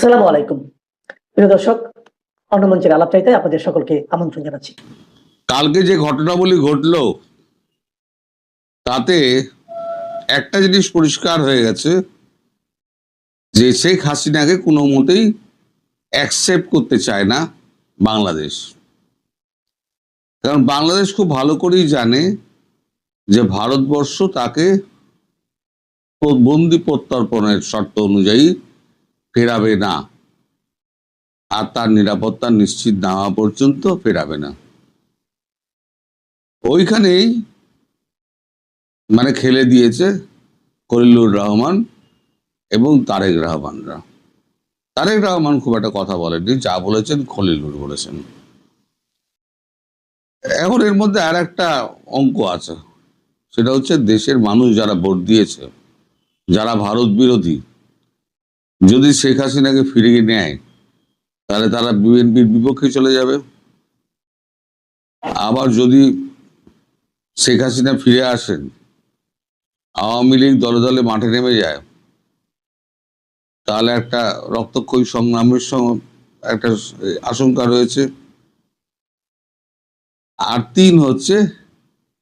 আসসালামু আলাইকুম। প্রিয় দর্শক, অন্নমঞ্চের আলাপচারিতে আপনাদের সকলকে আমন্ত্রণ জানাচ্ছি। কালকে যে ঘটনাবলী ঘটলো তাতে একটা জিনিস পরিষ্কার হয়ে গেছে যে শেখ হাসিনাকে কোনো মতেই অ্যাকসেপ্ট করতে চায় না বাংলাদেশ। কারণ বাংলাদেশ খুব ভালো করেই জানে যে ভারতবর্ষ তাকে বন্দি প্রত্যর্পণের শর্ত অনুযায়ী ফেরাবে না, আর তার নিরাপত্তা নিশ্চিত না হওয়া পর্যন্ত ফেরাবে না। ওইখানেই খেলে দিয়েছে খলিলুর রহমান এবং তারেক রহমানরা। তারেক রহমান খুব একটা কথা বলেননি, যা বলেছেন খলিলুর বলেছেন। এখন এর মধ্যে আর একটা অঙ্ক আছে, সেটা হচ্ছে দেশের মানুষ যারা ভোট দিয়েছে, যারা ভারত বিরোধী, যদি শেখ হাসিনাকে ফিরিয়ে নেয় তাহলে তারা বিএনপির বিপক্ষে চলে যাবে। আবার যদি শেখ হাসিনা ফিরে আসেন, আওয়ামী লীগ দলে দলে মাঠে নেমে যায়, তাহলে একটা রক্তক্ষয়ী সংগ্রামের একটা আশঙ্কা রয়েছে। আর তিন হচ্ছে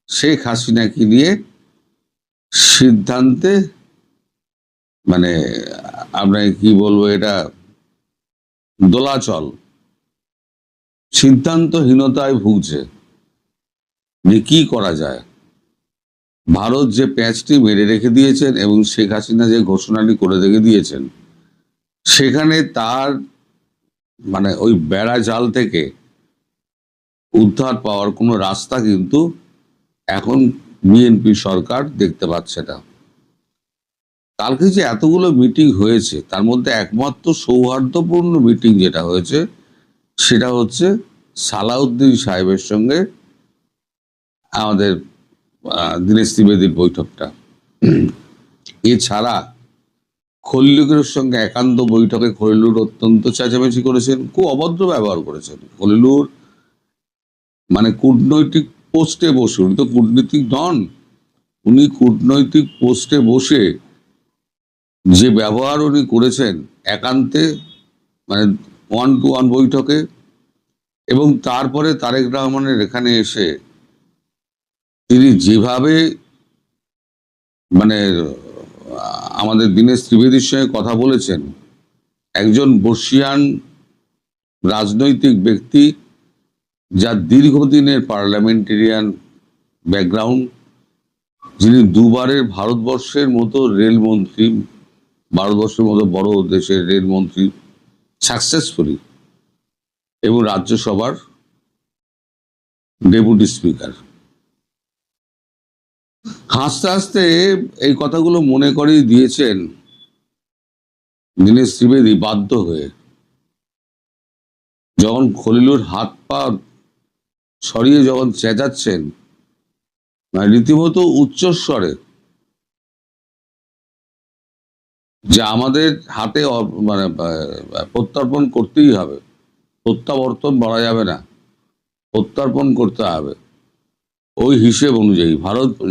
শেখ হাসিনাকে নিয়ে সিদ্ধান্তে আমরা কি বলবো, এটা দোলাচল, সিদ্ধান্তহীনতায় ভুগছে যে কি করা যায়। ভারত যে প্যাঁচটি মেরে রেখে দিয়েছেন এবং শেখ হাসিনা যে ঘোষণাটি করে রেখে দিয়েছেন, সেখানে তার ওই বেড়া জাল থেকে উদ্ধার পাওয়ার কোনো রাস্তা কিন্তু এখন বিএনপি সরকার দেখতে পাচ্ছে না। কালকে যে এতগুলো মিটিং হয়েছে, তার মধ্যে একমাত্র সৌহার্দ্যপূর্ণ মিটিং যেটা হয়েছে সেটা হচ্ছে সালাউদ্দিন সাহেবের সঙ্গে আমাদের দীনেশ ত্রিবেদীর বৈঠকটা। এছাড়া খলিলুরের সঙ্গে একান্ত বৈঠকে খলিলুর অত্যন্ত চেঁচামেচি করেছেন, খুব অভদ্র ব্যবহার করেছেন। খলিলুর কূটনৈতিক পোস্টে বসে, উনি তো কূটনীতিক নন, উনি কূটনৈতিক পোস্টে বসে যে ব্যবহার উনি করেছেন একান্তে, 1-to-1 বৈঠকে, এবং তারপরে তারেক রহমানের এখানে এসে তিনি যেভাবে আমাদের দীনেশ ত্রিবেদীর সঙ্গে কথা বলেছেন, একজন বর্ষিয়ান রাজনৈতিক ব্যক্তি যার দীর্ঘদিনের পার্লামেন্টেরিয়ান ব্যাকগ্রাউন্ড, যিনি দুবারের ভারতবর্ষের মতো রেলমন্ত্রী, ভারতবর্ষের মতো বড় দেশের রেলমন্ত্রী সাকসেসফুলি, এবং রাজ্যসভার ডেপুটি স্পিকার, হাসতে হাসতে এই কথাগুলো মনে করেই দিয়েছেন দীনেশ ত্রিবেদী বাধ্য হয়ে। যখন খলিলুর হাত পা সরিয়ে যখন চেঁচাচ্ছেন রীতিমতো উচ্চস্বরে যে আমাদের হাতে প্রত্যর্পণ করতেই হবে, প্রত্যাবর্তন বলা যাবে না, প্রত্যর্পণ করতে হবে, ওই হিসেব অনুযায়ী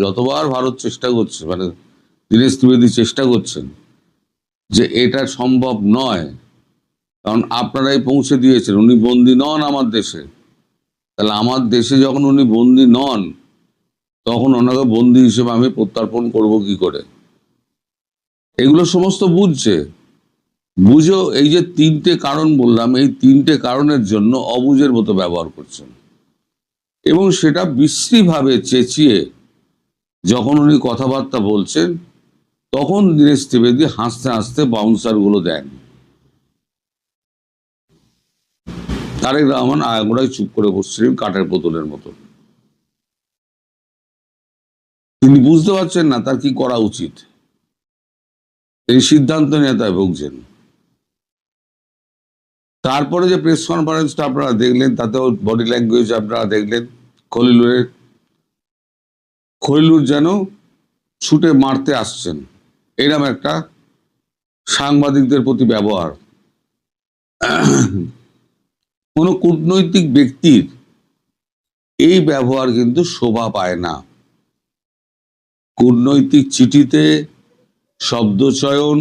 যতবার ভারত চেষ্টা করছে, দীনেশ ত্রিবেদী চেষ্টা করছেন যে এটা সম্ভব নয়, কারণ আপনারাই পৌঁছে দিয়েছেন, উনি বন্দী নন আমার দেশে, তাহলে আমার দেশে যখন উনি বন্দী নন, তখন ওনাকে বন্দী হিসেবে আমি প্রত্যর্পণ করব কি করে। এগুলো সমস্ত বুঝো এই যে তিনটে কারণ বললাম, এই তিনটে কারণের জন্য অবুঝের মতো ব্যবহার করছেন, এবং সেটা বিশ্রীভাবে চেঁচিয়ে যখন উনি কথাবার্তা বলছেন, তখন দীনেশ ত্রিবেদী হাসতে হাসতে বাউন্সার গুলো দেন। তারেক রহমান আগাগোড়াই চুপ করে বসছিলেন কাঠের পুতুলের মতো। তিনি বুঝতে পারছেন না তার কি করা উচিত, এই সিদ্ধান্ত নিয়ে তাই ভুগছেন। তারপরে যে প্রেস কনফারেন্সটা আপনারা দেখলেন, তাতেও বডি ল্যাঙ্গুয়েজ আপনারা দেখলেন খলিলুর যেন ছুটে মারতে আসছেন, এরকম একটা সাংবাদিকদের প্রতি ব্যবহার। কোন কূটনৈতিক ব্যক্তির এই ব্যবহার কিন্তু শোভা পায় না। কূটনৈতিক চিঠিতে শব্দচয়ন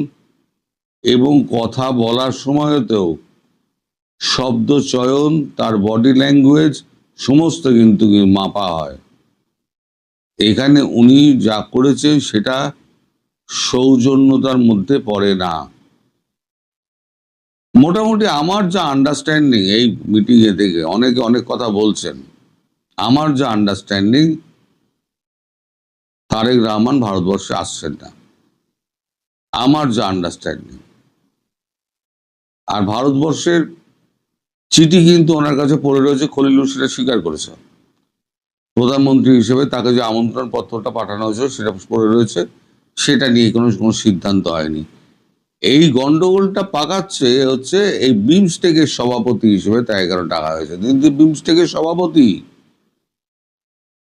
এবং কথা বলার সময়তেও শব্দ চয়ন, তার বডি ল্যাঙ্গুয়েজ সমস্ত কিন্তু মাপা হয়। এখানে উনি যা করেছেন সেটা সৌজন্যতার মধ্যে পড়ে না। মোটামুটি আমার যা আন্ডারস্ট্যান্ডিং, এই মিটিংয়ে থেকে অনেকে অনেক কথা বলছেন, আমার যা আন্ডারস্ট্যান্ডিং, তারেক রহমান ভারতবর্ষে আসছেন না, আমার যা আন্ডারস্ট্যান্ডিং। আর ভারতবর্ষের চিঠি কিন্তু ওনার কাছে পড়ে রয়েছে, খলিলুর সেটা স্বীকার করেছে। প্রধানমন্ত্রী হিসেবে তাকে যে আমন্ত্রণ পত্রটা পাঠানো হয়েছিল সেটা পড়ে রয়েছে, সেটা নিয়ে কোনো সিদ্ধান্ত হয়নি। এই গন্ডগোলটা পাকাচ্ছে হচ্ছে এই বিমস্টেকের সভাপতি হিসেবে তাই কেন টাকা হয়েছে। কিন্তু বিমস্টেকের সভাপতি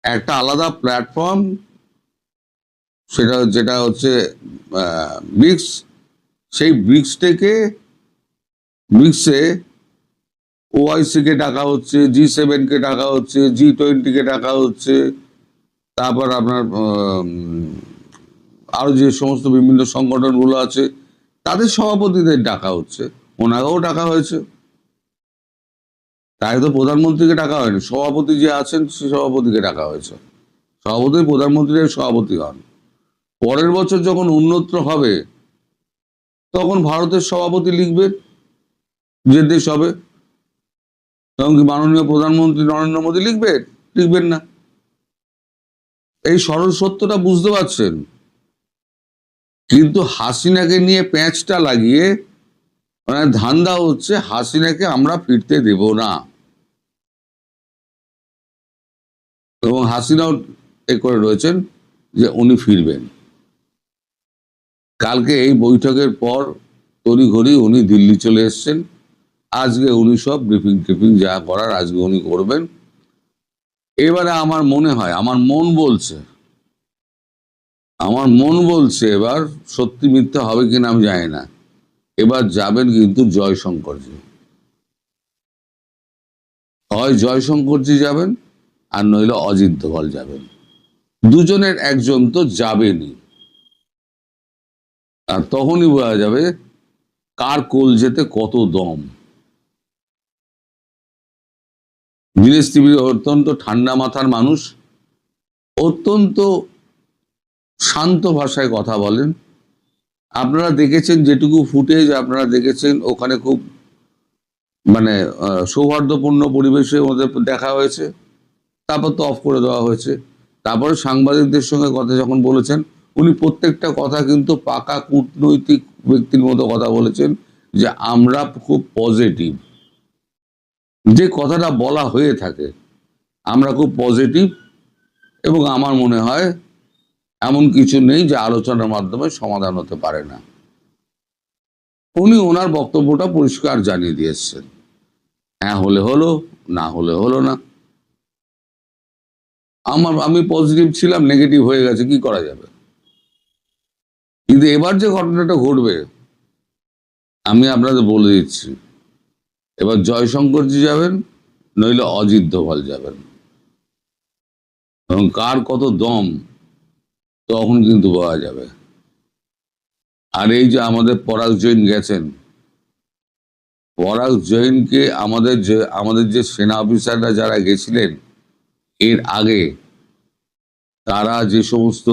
একটা আলাদা প্ল্যাটফর্ম, যেটা হচ্ছে ব্রিক্স। সেই ব্রিক্সে ওআইসি কে ডাকা হচ্ছে, G7 কে ডাকা হচ্ছে, G20 কে ডাকা হচ্ছে, তারপর আপনার আরো যে সমস্ত বিভিন্ন সংগঠনগুলো আছে তাদের সভাপতিদের ডাকা হচ্ছে, ওনাকেও ডাকা হয়েছে। তাই তো প্রধানমন্ত্রীকে ডাকা হয়নি, সভাপতি যে আছেন সে সভাপতিকে ডাকা হয়েছে। সভাপতি প্রধানমন্ত্রীর সভাপতি হন। পরের বছর যখন উন্নত হবে তখন ভারতের সভাপতি লিখবেন যে দেশ হবে, তখন কি মাননীয় প্রধানমন্ত্রী নরেন্দ্র মোদী লিখবেন না। এই সরল সত্যটা বুঝতে পারছেন। কিন্তু হাসিনাকে নিয়ে প্যাঁচটা লাগিয়ে মানে ধান্দা হচ্ছে হাসিনাকে আমরা ফিরতে দেব না, এবং হাসিনাও এ করে রয়েছেন যে উনি ফিরবেন। কালকে এই বৈঠকের পর তড়িঘড়ি উনি দিল্লি চলে এসছেন। আজকে উনি সব ব্রিফিং যা করার আজকে উনি করবেন। এবারে আমার মনে হয়, আমার মন বলছে এবার সত্যি মিথ্যা হবে কিনা আমি জানি না, এবার যাবেন কিন্তু জয়শঙ্করজি। হয় জয়শঙ্করজি যাবেন আর নইলে অজিত দোভাল যাবেন, দুজনের একজন তো যাবেনই। আর তখনই বোঝা যাবে কার কলজেতে কত দম। দীনেশ ত্রিবেদী অত্যন্ত ঠান্ডা মাথার মানুষ, অত্যন্ত শান্ত ভাষায় কথা বলেন। আপনারা দেখেছেন যেটুকু ফুটেজ আপনারা দেখেছেন, ওখানে খুব মানে সৌহার্দ্যপূর্ণ পরিবেশের মধ্যে দেখা হয়েছে, তারপর তো অফ করে দেওয়া হয়েছে। তারপরে সাংবাদিকদের সঙ্গে কথা যখন বলেছেন, উনি প্রত্যেকটা কথা কিন্তু পাকা কূটনৈতিক ব্যক্তির মতো কথা বলেছেন যে আমরা খুব পজিটিভ। যে কথাটা বলা হয়ে থাকে, আমরা খুব পজিটিভ, এবং আমার মনে হয় এমন কিছু নেই যে আলোচনার মাধ্যমে সমাধান হতে পারে না। উনি ওনার বক্তব্যটা পরিষ্কার জানিয়ে দিয়েছেন, হ্যাঁ হলে হলো, না হলে হলো না। আমি পজিটিভ ছিলাম, নেগেটিভ হয়ে গেছে, কি করা যাবে। কিন্তু এবার যে ঘটনাটা ঘটবে আমি আপনাদের বলে দিচ্ছি, এবার জয়শঙ্করজি যাবেন নইলে অজিত দোভাল যাবেন, এবং কার কত দম তখন কিন্তু পাওয়া যাবে। আর এই যে আমাদের পরাগ জৈন গেছেন, পরাগ জৈনকে আমাদের যে সেনা অফিসাররা যারা গেছিলেন এর আগে, তারা যে সমস্ত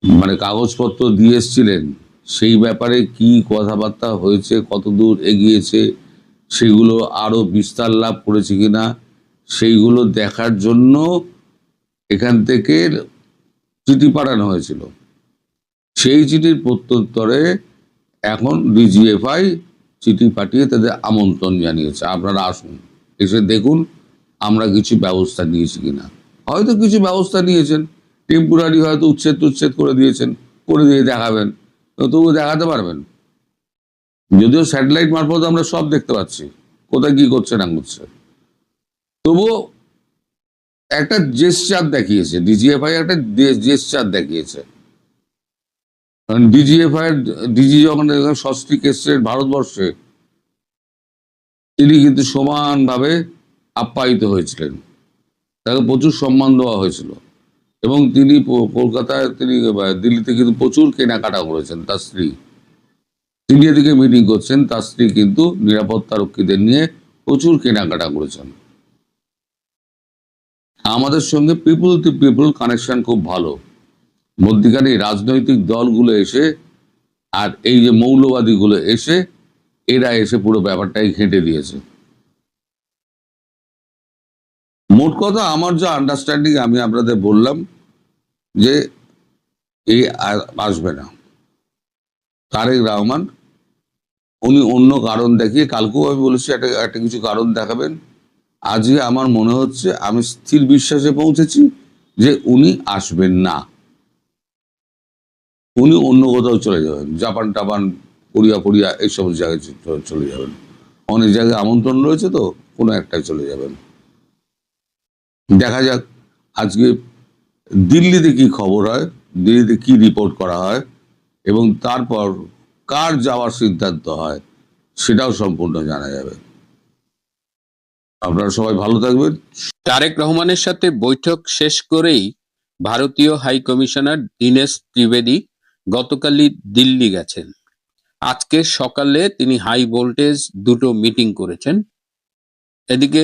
মানে কাগজপত্র দিয়ে এসেছিলেন সেই ব্যাপারে কি কথাবার্তা হয়েছে, কতদূর এগিয়েছে, সেগুলো আরো বিস্তার লাভ করেছে কিনা, সেইগুলো দেখার জন্য এখান থেকে চিঠি পাঠানো হয়েছিল। সেই চিঠির প্রত্যুত্তরে এখন ডিজিএফআই চিঠি পাঠিয়ে তাদের আমন্ত্রণ জানিয়েছে, আপনারা আসুন, এসে দেখুন আমরা কিছু ব্যবস্থা নিয়েছি কিনা। হয়তো কিছু ব্যবস্থা নিয়েছেন, টেম্পোরারি হয়তো উচ্ছেদ করে দিয়েছেন, করে দিয়ে দেখাবেন, তবুও দেখাতে পারবেন। যদিও স্যাটেলাইট মারফত আমরা সব দেখতে পাচ্ছি কোথায় কি করছে না করছে, তবুও একটা জেস্চার দেখিয়েছে ডিজিএফআই, একটা জেস্চার দেখিয়েছে। কারণ ডিজি যখন সস্ত্রীক এসছেন ভারতবর্ষে, তিনি কিন্তু সমানভাবে আপ্যায়িত হয়েছিলেন, তাকে প্রচুর সম্মান দেওয়া হয়েছিল, এবং তিনি কলকাতায়, তিনি দিল্লিতে কিন্তু প্রচুর কেনাকাটা করেছেন তার স্ত্রী। ইন্ডিয়া থেকে মিটিং করছেন, তার স্ত্রী কিন্তু নিরাপত্তা রক্ষীদের নিয়ে প্রচুর কেনাকাটা করেছেন। আমাদের সঙ্গে পিপল টু পিপল কানেকশন খুব ভালো। মধ্যিখানে এই রাজনৈতিক দলগুলো এসে আর এই যে মৌলবাদীগুলো এসে, এরা এসে পুরো ব্যাপারটাই ঘেঁটে দিয়েছে। মোট কথা আমার যা আন্ডারস্ট্যান্ডিং, আমি আপনাদের বললাম যে আসবে না তারেক রহমান। উনি অন্য কারণ দেখিয়ে, কালকেও আমি বলেছি একটা একটা কিছু কারণ দেখাবেন। আজকে আমার মনে হচ্ছে, আমি স্থির বিশ্বাসে পৌঁছেছি যে উনি আসবেন না। উনি অন্য কোথাও চলে যাবেন, জাপান টাপান, কোরিয়া ফোরিয়া এইসব জায়গায় চলে যাবেন। অনেক জায়গায় আমন্ত্রণ রয়েছে, তো কোনো একটাই চলে যাবেন। দেখা যাক আজকে দিল্লিতে কি খবর হয়, দিল্লিতে কি রিপোর্ট করা হয়, এবং তারপর কার যাওয়ার সিদ্ধান্ত হয় সেটাও সম্পূর্ণ জানা যাবে। আপনারা সবাই ভালো থাকবেন। তারেক রহমানের সাথে বৈঠক শেষ করেই ভারতীয় হাই কমিশনার দীনেশ ত্রিবেদী গতকালই দিল্লি গেছেন। আজকে সকালে তিনি হাই ভোল্টেজ দুটো মিটিং করেছেন। এদিকে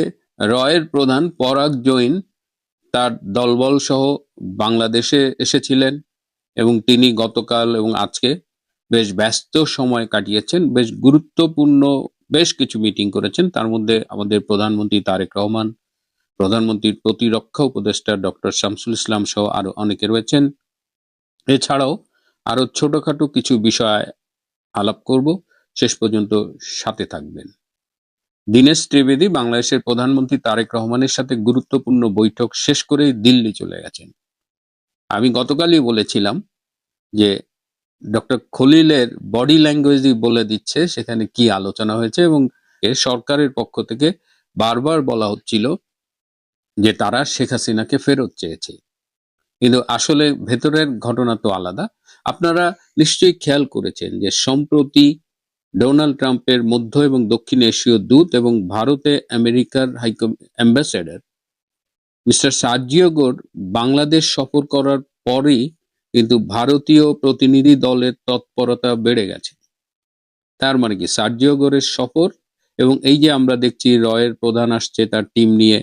রয়ের প্রধান পরাগ জৈন তার দলবল সহ বাংলাদেশে এসেছিলেন এবং তিনি গতকাল এবং আজকে বেশ ব্যস্ত সময় কাটিয়েছেন। বেশ গুরুত্বপূর্ণ বেশ কিছু মিটিং করেছেন। তার মধ্যে আমাদের প্রধানমন্ত্রী তারেক রহমান, প্রধানমন্ত্রীর প্রতিরক্ষা উপদেষ্টা ডক্টর শামসুল ইসলাম সহ আরো অনেকে রয়েছেন। এছাড়াও আরো ছোটখাটো কিছু বিষয় আলাপ করব। শেষ পর্যন্ত সাথে থাকবেন। দীনেশ ত্রিবেদী বাংলাদেশের প্রধানমন্ত্রী তারেক রহমানের সাথে গুরুত্বপূর্ণ বৈঠক শেষ করে দিল্লি চলে গেছেন। আমি গতকালই বলেছিলাম যে ডক্টর খলিলের বডি ল্যাঙ্গুয়েজই বলে দিচ্ছে সেখানে কি আলোচনা হয়েছে, এবং সরকারের পক্ষ থেকে বারবার বলা হচ্ছিল যে তারা শেখ হাসিনাকে ফেরত চেয়েছে, কিন্তু আসলে ভেতরের ঘটনা তো আলাদা। আপনারা নিশ্চয়ই খেয়াল করেছেন যে সম্প্রতি ডোনাল্ড ট্রাম্পের মধ্য এবং দক্ষিণ এশীয় দূত এবং ভারতে আমেরিকার অ্যাম্বাসেডর মিস্টার সার্জিও গোর বাংলাদেশ সফর করার পরই কিন্তু ভারতীয় প্রতিনিধি দলের তৎপরতা বেড়ে গেছে। তার মানে কি, সার্জিও গোরের সফর এবং এই যে আমরা দেখছি রয়ের প্রধান আসছে তার টিম নিয়ে,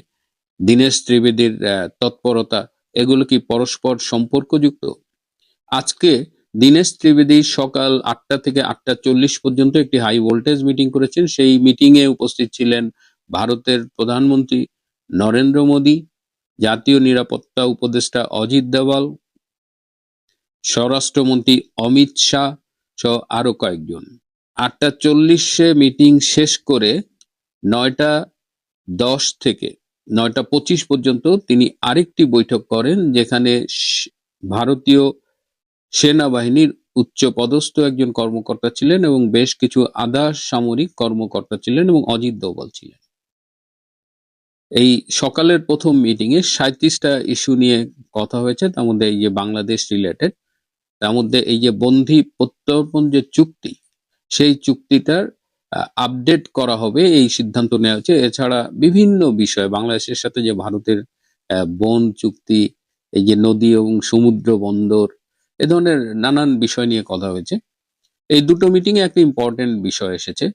দীনেশ ত্রিবেদীর তৎপরতা, এগুলো কি পরস্পর সম্পর্কযুক্ত? আজকে দীনেশ ত্রিবেদী সকাল 8টা থেকে 8টা 40 পর্যন্ত একটি হাই ভোল্টেজ মিটিং করেছেন। সেই মিটিং এ উপস্থিত ছিলেন ভারতের প্রধানমন্ত্রী নরেন্দ্র মোদী, জাতীয় নিরাপত্তা উপদেষ্টা অজিত দোভাল, স্বরাষ্ট্রমন্ত্রী অমিত শাহ সহ আরো কয়েকজন। 8টা 40 মিটিং শেষ করে 9টা 10 থেকে 9টা 25 পর্যন্ত তিনি আরেকটি বৈঠক করেন, যেখানে ভারতীয় সেনাবাহিনীর উচ্চ পদস্থ একজন কর্মকর্তা ছিলেন এবং বেশ কিছু আধা সামরিক কর্মকর্তা ছিলেন এবং অজিত দোভাল ছিলেন। এই সকালের প্রথম মিটিং এ 37টা ইস্যু নিয়ে কথা হয়েছে, তার মধ্যে এই যে বাংলাদেশ রিলেটেড, তার মধ্যে এই যে বন্দী প্রত্যর্পণ যে চুক্তি, সেই চুক্তিটার আপডেট করা হবে এই সিদ্ধান্ত নেওয়া হয়েছে। এছাড়া বিভিন্ন বিষয়, বাংলাদেশের সাথে যে ভারতের বন চুক্তি, এই যে নদী এবং সমুদ্র বন্দর, এ ধরনের নানান বিষয় নিয়ে কথা হয়েছে। এই দুটো মিটিং এ একটা ইম্পর্টেন্ট বিষয় এসেছে,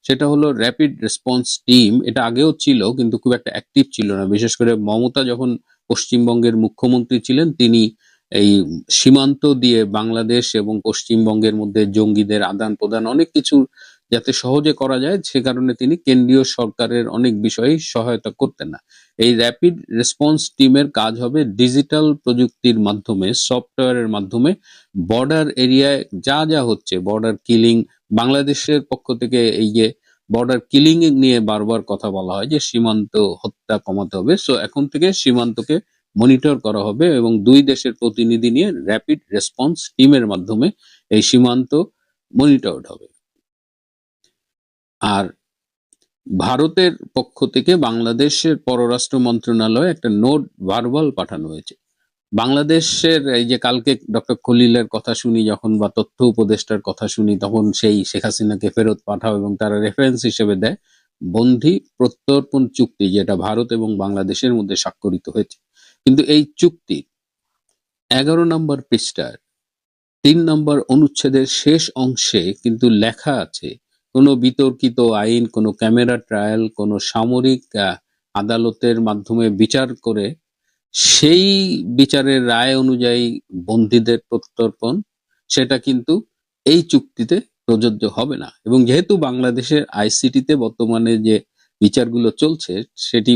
সেটা হলো র্যাপিড রেসপন্স টিম। এটা আগেও ছিল কিন্তু খুব একটা অ্যাক্টিভ ছিল না। বিশেষ করে মমতা যখন পশ্চিমবঙ্গের মুখ্যমন্ত্রী ছিলেন, তিনি এই সীমান্ত দিয়ে বাংলাদেশ এবং পশ্চিমবঙ্গের মধ্যে জঙ্গিদের আদান প্রদান অনেক কিছু যাতে সহজে করা যায়, সে কারণে তিনি কেন্দ্রীয় সরকারের অনেক বিষয়ে সহায়তা করতেন না। এই র্যাপিড রেসপন্স টিমের কাজ হবে ডিজিটাল প্রযুক্তির মাধ্যমে, সফটওয়্যারের মাধ্যমে বর্ডার এরিয়ায় যা যা হচ্ছে, বর্ডার কিলিং, বাংলাদেশের পক্ষ থেকে এই যে বর্ডার কিলিং নিয়ে বারবার কথা বলা হয় যে সীমান্ত হত্যা কমাতে হবে। সো এখন থেকে সীমান্তকে মনিটর করা হবে এবং দুই দেশের প্রতিনিধি নিয়ে র্যাপিড রেসপন্স টিমের মাধ্যমে এই সীমান্ত মনিটরড হবে। আর ভারতের পক্ষ থেকে বাংলাদেশের পররাষ্ট্র মন্ত্রণালয়ে একটা নোট ভার্বাল পাঠানো হয়েছে। বাংলাদেশের এই যে কালকে ডক্টর খলিলের কথা শুনি যখন, বা তথ্য উপদেষ্টার কথা শুনি, তখন সেই শেখ হাসিনাকে ফেরত পাঠাও এবং তারা রেফারেন্স হিসেবে দেয় বন্দী প্রত্যর্পণ চুক্তি, যেটা ভারত এবং বাংলাদেশের মধ্যে স্বাক্ষরিত হয়েছে। কিন্তু এই চুক্তি 11 নম্বর পৃষ্ঠার 3 নম্বর অনুচ্ছেদের শেষ অংশে কিন্তু লেখা আছে, কোনো বিতর্কিত আইন, কোনো ক্যামেরা ট্রায়াল, কোনো সামরিক আদালতের মাধ্যমে বিচার করে সেই বিচারের রায় অনুযায়ী বন্দীদের প্রত্যর্পণ, সেটা কিন্তু এই চুক্তিতে প্রযোজ্য হবে না। এবং যেহেতু বাংলাদেশের আইসিটিতে বর্তমানে যে বিচারগুলো চলছে সেটি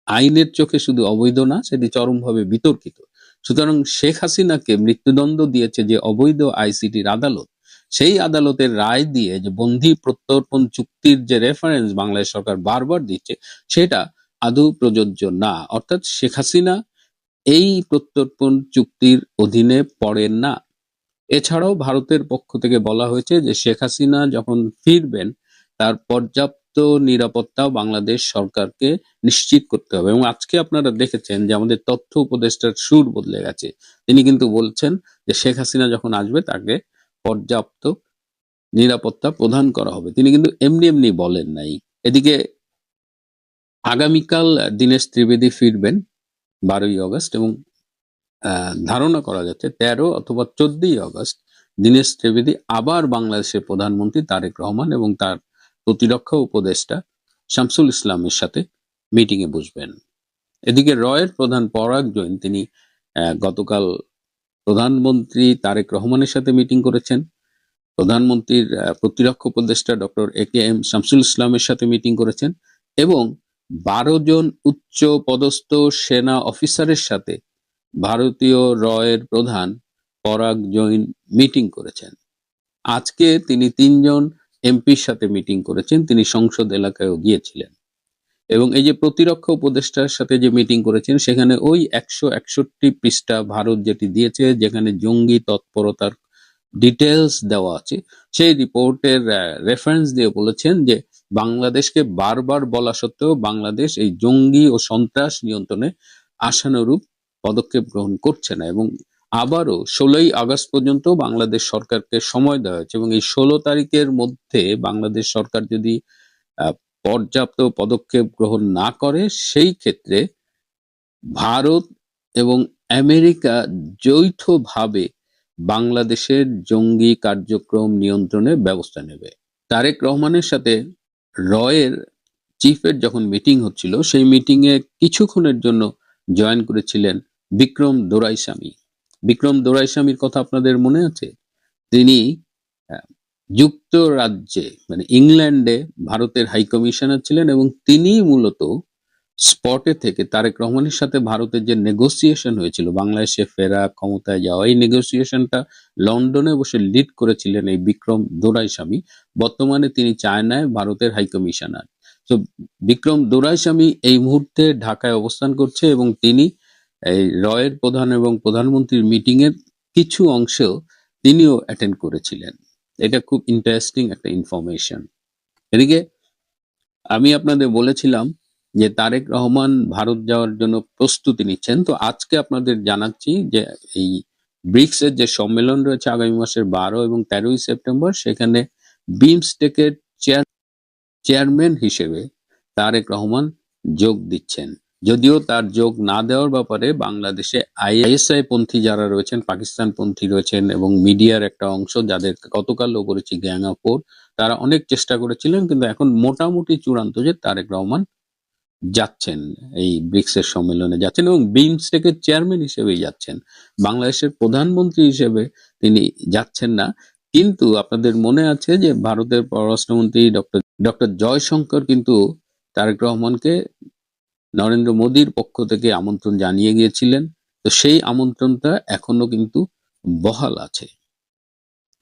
আইনের চোখে শুধু অবৈধ না, সেটি চরমভাবে বিতর্কিত। সুতরাং শেখ হাসিনাকে মৃত্যুদণ্ড দিয়েছে যে অবৈধ আইসিটির আদালত, সেই আদালতের রায় দিয়ে যে বন্দী প্রত্যর্পণ চুক্তির যে রেফারেন্স বাংলাদেশ সরকার বারবার দিচ্ছে, সেটা আদৌ প্রযোজ্য না। অর্থাৎ শেখ হাসিনা এই প্রত্যর্পণ চুক্তির অধীনে পড়েন না। এছাড়াও ভারতের পক্ষ থেকে বলা হয়েছে যে শেখ হাসিনা যখন ফিরবেন তার পর্যাপ্ত নিরাপত্তা বাংলাদেশ সরকারকে নিশ্চিত করতে হবে। এবং আজকে আপনারা দেখেছেন যে আমাদের তথ্য উপদেষ্টার সুর বদলে গেছে। তিনি কিন্তু বলছেন যে শেখ হাসিনা যখন আসবে তাকে পর্যাপ্ত নিরাপত্তা প্রদান করা হবে। তিনি কিন্তু এমনি এমনি বলেন নাই। এদিকে আগামীকাল দীনেশ ত্রিবেদী ফিরবেন 12ই আগস্ট, এবং ধারণা করা যাচ্ছে 13 অথবা 14ই আগস্ট দীনেশ ত্রিবেদী আবার বাংলাদেশের প্রধানমন্ত্রী তারেক রহমান এবং তার প্রতিরক্ষা উপদেষ্টা শামসুল ইসলামের সাথে মিটিং এ বসবেন। এদিকে রয়ের প্রধান পরাগ জৈন তিনি গতকাল প্রধানমন্ত্রী তারেক রহমানের সাথে মিটিং করেছেন, প্রধানমন্ত্রীর প্রতিরক্ষা উপদেষ্টা ডক্টর AKM শামসুল ইসলামের সাথে মিটিং করেছেন এবং 12 জন উচ্চ পদস্থ সেনা অফিসারের সাথে ভারতীয় রয়ের প্রধান পরাগ জৈন মিটিং করেছেন। আজকে তিনি 3 জন এমপির সাথে মিটিং করেছেন, তিনি সংসদ এলাকায়ও গিয়েছিলেন। এবং এই যে প্রতিরক্ষা উপদেষ্টার সাথে যে মিটিং করেছেন সেখানে ওই 161 পৃষ্ঠা ভারত যেটি দিয়েছে, যেখানে জঙ্গি তৎপরতার ডিটেলস দেওয়া আছে, সেই রিপোর্টের রেফারেন্স দিয়ে বলেছেন যে বাংলাদেশকে বারবার বলা সত্ত্বেও বাংলাদেশ এই জঙ্গি ও সন্ত্রাস নিয়ন্ত্রণে আশানুরূপ পদক্ষেপ গ্রহণ করছে না। এবং আবারও 16ই আগস্ট পর্যন্ত বাংলাদেশ সরকারকে সময় দেওয়া হয়েছে এবং এই 16 তারিখের মধ্যে বাংলাদেশ সরকার যদি পর্যাপ্ত পদক্ষেপ গ্রহণ না করে, সেই ক্ষেত্রে ভারত এবং আমেরিকা যৌথভাবে বাংলাদেশের জঙ্গি কার্যক্রম নিয়ন্ত্রণে ব্যবস্থা নেবে। তারেক রহমানের সাথে রয়ের চিফের যখন মিটিং হচ্ছিল, সেই মিটিং এ কিছুক্ষণের জন্য জয়েন করেছিলেন বিক্রম দোরাইস্বামী। বিক্রম দোরাইস্বামীর কথা আপনাদের মনে আছে? তিনি যুক্তরাজ্যে মানে ইংল্যান্ডে ভারতের হাই কমিশনার ছিলেন এবং তিনি মূলত স্পটে থেকে তারেক রহমানের সাথে ভারতের যে নেগোসিয়েশন হয়েছিল বাংলাদেশে ফেরা, ক্ষমতায় যাওয়া, এই নেগোসিয়েশনটা লন্ডনে বসে লিড করেছিলেন এই বিক্রম দোরাইস্বামী। বর্তমানে তিনি চায়নায় ভারতের হাই কমিশনার। তো বিক্রম দোরাইস্বামী এই মুহূর্তে ঢাকায় অবস্থান করছে এবং তিনি এই রয়ের প্রধান এবং প্রধানমন্ত্রীর মিটিং এর কিছু অংশ তিনিও অ্যাটেন্ড করেছিলেন। এটা খুব ইন্টারেস্টিং একটা ইনফরমেশন। এদিকে আমি আপনাদের বলেছিলাম যে তারেক রহমান ভারত যাওয়ার জন্য প্রস্তুতি নিচ্ছেন। তো আজকে আপনাদের জানাচ্ছি যে এই ব্রিক্স এর যে সম্মেলন রয়েছে আগামী মাসের 12 এবং 13ই সেপ্টেম্বর, সেখানে বিমস্টেকের চেয়ারম্যান হিসেবে তারেক রহমান যোগ দিচ্ছেন। যদিও তার যোগ না দেওয়ার ব্যাপারে বাংলাদেশে ISI পন্থী যারা রয়েছেন, পাকিস্তান পন্থী রয়েছেন এবং মিডিয়ার একটা অংশ যাদের গতকালও করেছি গ্যাং অফ ফোর, তারা অনেক চেষ্টা করেছিলেন, কিন্তু এখন মোটামুটি চূড়ান্ত যে তারেক রহমান যাচ্ছেন, এই ব্রিক্সের সম্মেলনে যাচ্ছেন এবং বিমস্টেকের চেয়ারম্যান হিসেবেই যাচ্ছেন। বাংলাদেশের প্রধানমন্ত্রী হিসেবে তিনি যাচ্ছেন না। কিন্তু আপনাদের মনে আছে যে ভারতের পররাষ্ট্রমন্ত্রী ডক্টর জয়শঙ্কর কিন্তু তারেক রহমানকে নরেন্দ্র মোদীর পক্ষ থেকে আমন্ত্রণ জানিয়ে গিয়েছিলেন। তো সেই আমন্ত্রণটা এখনো কিন্তু বহাল আছে।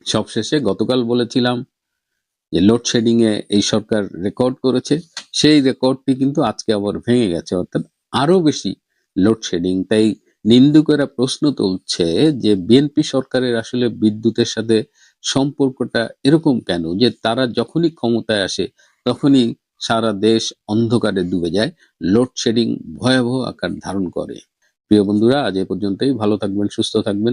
সবশেষে গতকাল বলেছিলাম যে লোডশেডিং এ এই সরকার রেকর্ড করেছে, সেই রেকর্ডটি কিন্তু আজকে আবার ভেঙে গেছে, অর্থাৎ আরো বেশি লোডশেডিং। তাই নিন্দুকেরা প্রশ্ন তুলছে যে বিএনপি সরকারের আসলে বিদ্যুতের সাথে সম্পর্কটা এরকম কেন, যে তারা যখনই ক্ষমতায় আসে তখনই সারা দেশ অন্ধকারে ডুবে যায়, লোডশেডিং ভয়াবহ আকার ধারণ করে। প্রিয় বন্ধুরা, আজ এ পর্যন্তই। ভালো থাকবেন, সুস্থ থাকবেন।